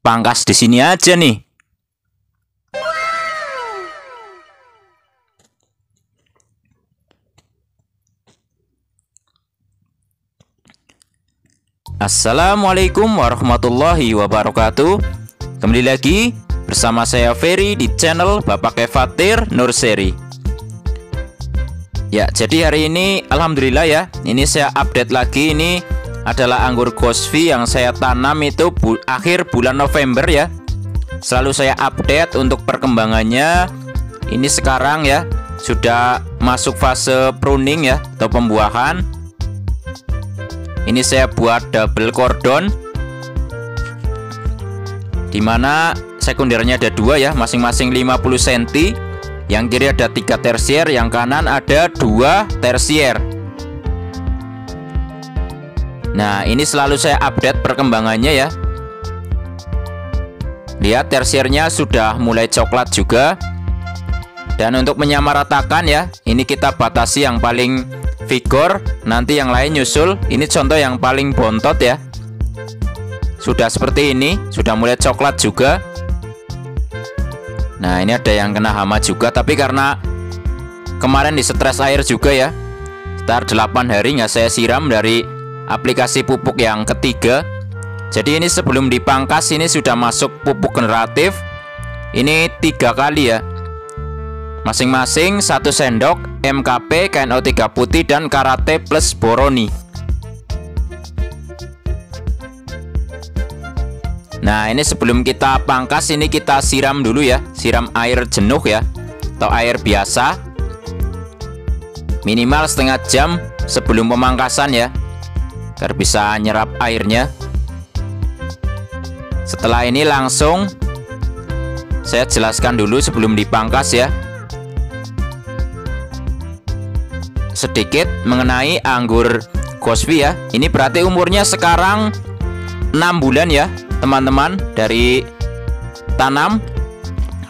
pangkas di sini aja nih. Assalamualaikum warahmatullahi wabarakatuh. Kembali lagi bersama saya Ferry di channel Bapak Kefatir Nurseri. Ya, jadi hari ini alhamdulillah ya, ini saya update lagi. Ini adalah anggur Gosvi yang saya tanam itu akhir bulan November ya. Selalu saya update untuk perkembangannya. Ini sekarang ya sudah masuk fase pruning ya, atau pembuahan. Ini saya buat double cordon, dimana sekundernya ada dua ya, masing-masing 50 cm. Yang kiri ada 3 tersier, yang kanan ada 2 tersier. Nah, ini selalu saya update perkembangannya ya. Lihat, tersiernya sudah mulai coklat juga. Dan untuk menyamaratakan ya, ini kita batasi yang paling vigor, nanti yang lain nyusul. Ini contoh yang paling bontot ya. Sudah seperti ini, sudah mulai coklat juga. Nah, ini ada yang kena hama juga, tapi karena kemarin disetres air juga ya, sekitar 8 hari nggak saya siram dari aplikasi pupuk yang ketiga. Jadi ini sebelum dipangkas ini sudah masuk pupuk generatif. Ini 3 kali ya, masing-masing 1 sendok MKP, KNO3 putih, dan Karate plus Boroni. Nah, ini sebelum kita pangkas ini kita siram dulu ya, siram air jenuh ya, atau air biasa, minimal setengah jam sebelum pemangkasan ya, agar bisa nyerap airnya. Setelah ini langsung saya jelaskan dulu sebelum dipangkas ya, sedikit mengenai anggur Gosvi ya. Ini berarti umurnya sekarang 6 bulan ya teman-teman dari tanam.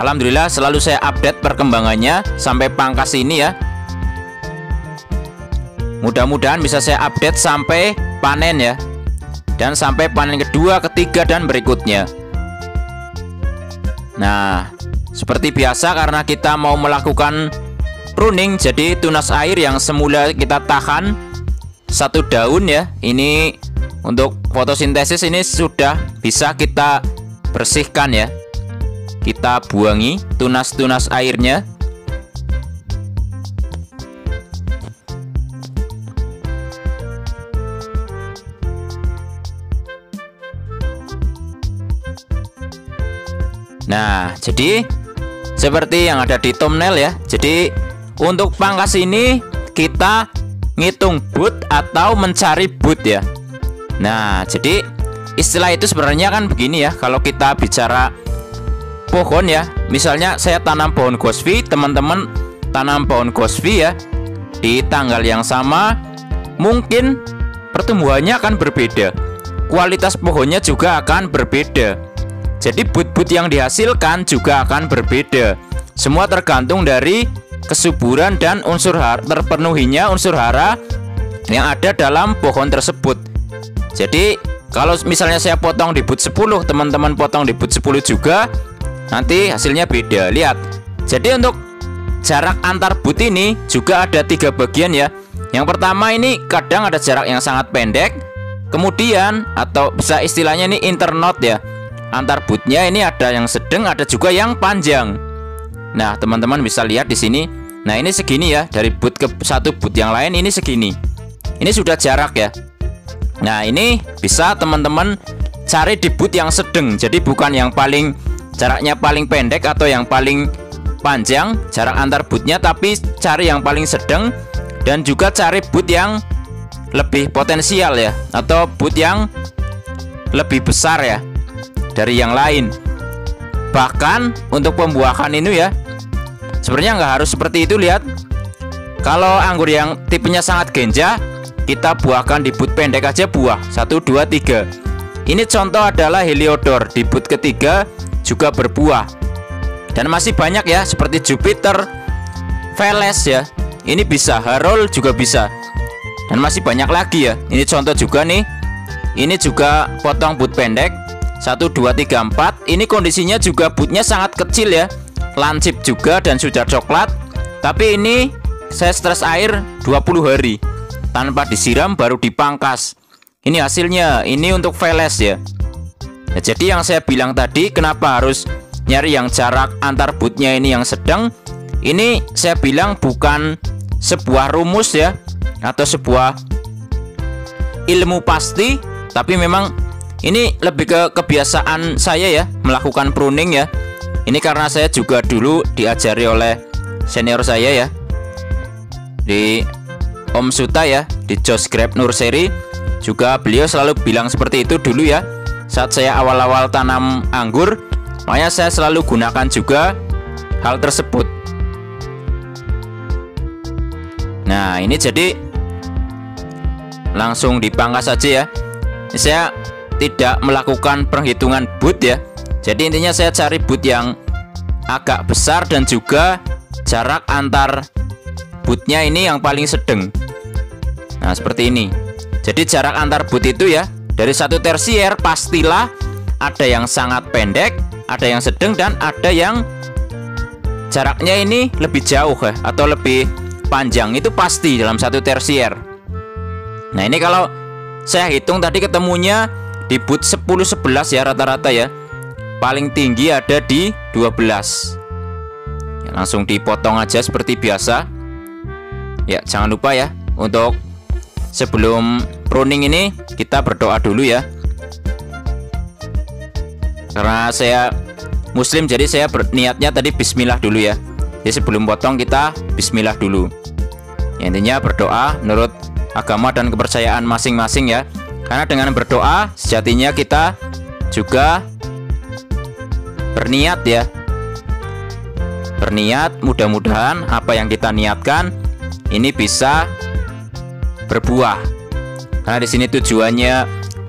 Alhamdulillah selalu saya update perkembangannya sampai pangkas ini ya. Mudah-mudahan bisa saya update sampai panen ya, dan sampai panen kedua, ketiga, dan berikutnya. Nah, seperti biasa karena kita mau melakukan pruning, jadi tunas air yang semula kita tahan 1 daun ya, ini untuk fotosintesis ini sudah bisa kita bersihkan ya. Kita buangi tunas-tunas airnya. Nah, jadi seperti yang ada di thumbnail ya. Jadi untuk pangkas ini kita ngitung boot atau mencari boot ya. Nah, jadi istilah itu sebenarnya kan begini ya. Kalau kita bicara pohon ya, misalnya saya tanam pohon Gosvi, teman-teman tanam pohon Gosvi ya, di tanggal yang sama, mungkin pertumbuhannya akan berbeda, kualitas pohonnya juga akan berbeda. Jadi boot-boot yang dihasilkan juga akan berbeda. Semua tergantung dari kesuburan dan unsur terpenuhinya unsur hara yang ada dalam pohon tersebut. Jadi kalau misalnya saya potong di boot 10, teman-teman potong di boot 10 juga, nanti hasilnya beda. Lihat. Jadi untuk jarak antar boot ini juga ada 3 bagian ya. Yang pertama ini kadang ada jarak yang sangat pendek. Kemudian atau bisa istilahnya ini internode ya. Antar bootnya ini ada yang sedang, ada juga yang panjang. Nah, teman-teman bisa lihat di sini. Nah, ini segini ya, dari boot ke satu boot yang lain ini segini. Ini sudah jarak ya. Nah, ini bisa teman-teman cari di boot yang sedang. Jadi bukan yang paling jaraknya paling pendek atau yang paling panjang jarak antar bootnya, tapi cari yang paling sedang, dan juga cari boot yang lebih potensial ya, atau boot yang lebih besar ya dari yang lain. Bahkan untuk pembuahan ini ya, sebenarnya nggak harus seperti itu. Lihat, kalau anggur yang tipenya sangat genjah, kita buahkan di boot pendek aja buah 1, 2, 3. Ini contoh adalah Heliodor, di boot ketiga juga berbuah. Dan masih banyak ya, seperti Jupiter, Veles ya. Ini bisa, Harold juga bisa. Dan masih banyak lagi ya. Ini contoh juga nih. Ini juga potong boot pendek. 1, 2, 3, 4. Ini kondisinya juga bootnya sangat kecil ya, lancip juga dan sudah coklat. Tapi ini saya stres air 20 hari tanpa disiram baru dipangkas. Ini hasilnya, ini untuk Veles ya. Nah, jadi yang saya bilang tadi, kenapa harus nyari yang jarak antar bootnya ini yang sedang. Ini saya bilang bukan sebuah rumus ya, atau sebuah ilmu pasti, tapi memang ini lebih ke kebiasaan saya ya, melakukan pruning ya. Ini karena saya juga dulu diajari oleh senior saya ya, di Om Suta ya, di Jos Grab Nursery. Juga beliau selalu bilang seperti itu dulu ya, saat saya awal-awal tanam anggur. Makanya saya selalu gunakan juga hal tersebut. Nah, ini jadi langsung dipangkas saja ya. Saya tidak melakukan perhitungan boot ya. Jadi intinya saya cari boot yang agak besar dan juga jarak antar bootnya ini yang paling sedang. Nah, seperti ini. Jadi jarak antar boot itu ya, dari satu tersier pastilah ada yang sangat pendek, ada yang sedang, dan ada yang jaraknya ini lebih jauh ya, atau lebih panjang. Itu pasti dalam satu tersier. Nah, ini kalau saya hitung tadi ketemunya di boot 10-11 ya rata-rata ya. Paling tinggi ada di 12 ya, langsung dipotong aja seperti biasa ya. Jangan lupa ya, untuk sebelum pruning ini kita berdoa dulu ya, karena saya muslim jadi saya berniatnya tadi bismillah dulu ya. Jadi sebelum potong kita bismillah dulu ya, intinya berdoa menurut agama dan kepercayaan masing-masing ya. Karena dengan berdoa sejatinya kita juga berniat ya, berniat mudah-mudahan apa yang kita niatkan ini bisa berbuah. Karena di sini tujuannya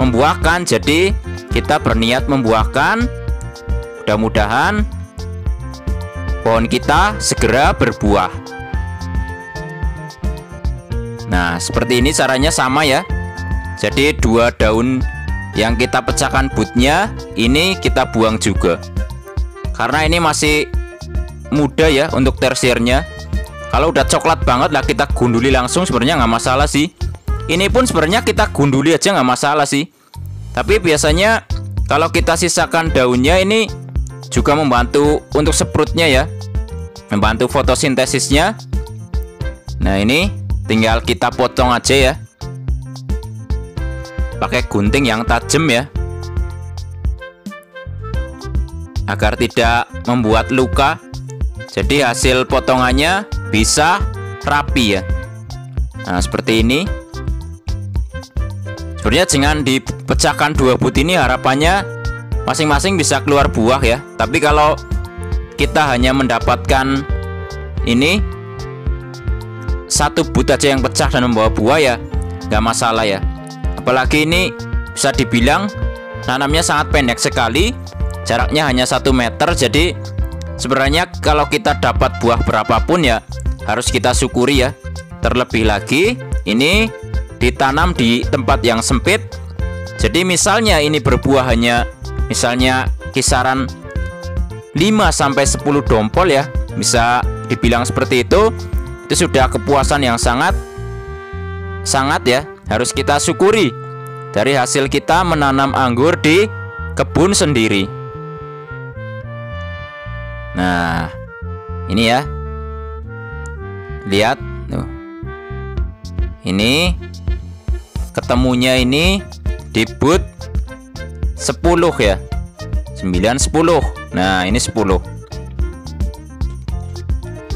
membuahkan, jadi kita berniat membuahkan. Mudah-mudahan pohon kita segera berbuah. Nah, seperti ini caranya sama ya. Jadi 2 daun yang kita pecahkan bootnya ini kita buang juga, karena ini masih muda ya untuk tersiernya. Kalau udah coklat banget lah kita gunduli langsung sebenarnya nggak masalah sih. Ini pun sebenarnya kita gunduli aja nggak masalah sih. Tapi biasanya kalau kita sisakan daunnya ini juga membantu untuk seprutnya ya, membantu fotosintesisnya. Nah, ini tinggal kita potong aja ya, pakai gunting yang tajam ya, agar tidak membuat luka. Jadi hasil potongannya bisa rapi ya. Nah, seperti ini. Sebenarnya jangan dipecahkan 2 boot ini, harapannya masing-masing bisa keluar buah ya. Tapi kalau kita hanya mendapatkan ini 1 boot aja yang pecah dan membawa buah ya nggak masalah ya. Apalagi ini bisa dibilang nanamnya sangat pendek sekali, jaraknya hanya 1 meter. Jadi sebenarnya kalau kita dapat buah berapapun ya harus kita syukuri ya. Terlebih lagi ini ditanam di tempat yang sempit. Jadi misalnya ini berbuah hanya misalnya kisaran 5-10 dompol ya, bisa dibilang seperti itu sudah kepuasan yang sangat ya, harus kita syukuri dari hasil kita menanam anggur di kebun sendiri. Nah, ini ya, lihat tuh, ini ketemunya ini di boot 10 ya, 9, 10. Nah, ini 10.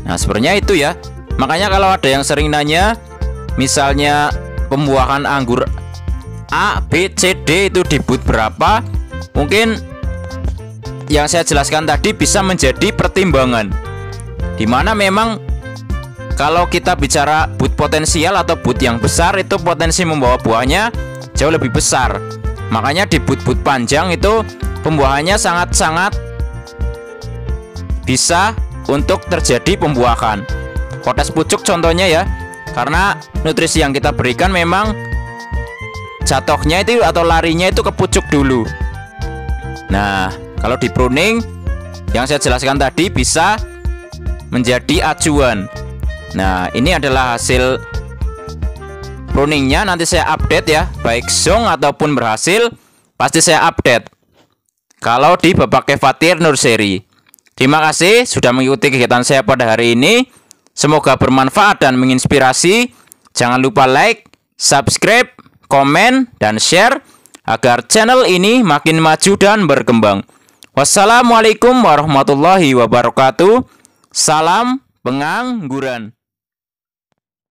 Nah, sebenarnya itu ya. Makanya kalau ada yang sering nanya, misalnya pembuahan anggur A, B, C, D itu di boot berapa, mungkin yang saya jelaskan tadi bisa menjadi pertimbangan. Dimana memang kalau kita bicara boot potensial atau boot yang besar, itu potensi membawa buahnya jauh lebih besar. Makanya di boot-boot panjang itu pembuahannya sangat-sangat bisa untuk terjadi pembuahan. Potes pucuk contohnya ya, karena nutrisi yang kita berikan memang jatuhnya itu atau larinya itu ke pucuk dulu. Nah, kalau di pruning yang saya jelaskan tadi bisa menjadi acuan. Nah, ini adalah hasil pruningnya. Nanti saya update ya, baik zong ataupun berhasil, pasti saya update kalau di Bapak Kefatir Nurseri. Terima kasih sudah mengikuti kegiatan saya pada hari ini. Semoga bermanfaat dan menginspirasi. Jangan lupa like, subscribe, komen, dan share agar channel ini makin maju dan berkembang. Wassalamualaikum warahmatullahi wabarakatuh. Salam pengangguran.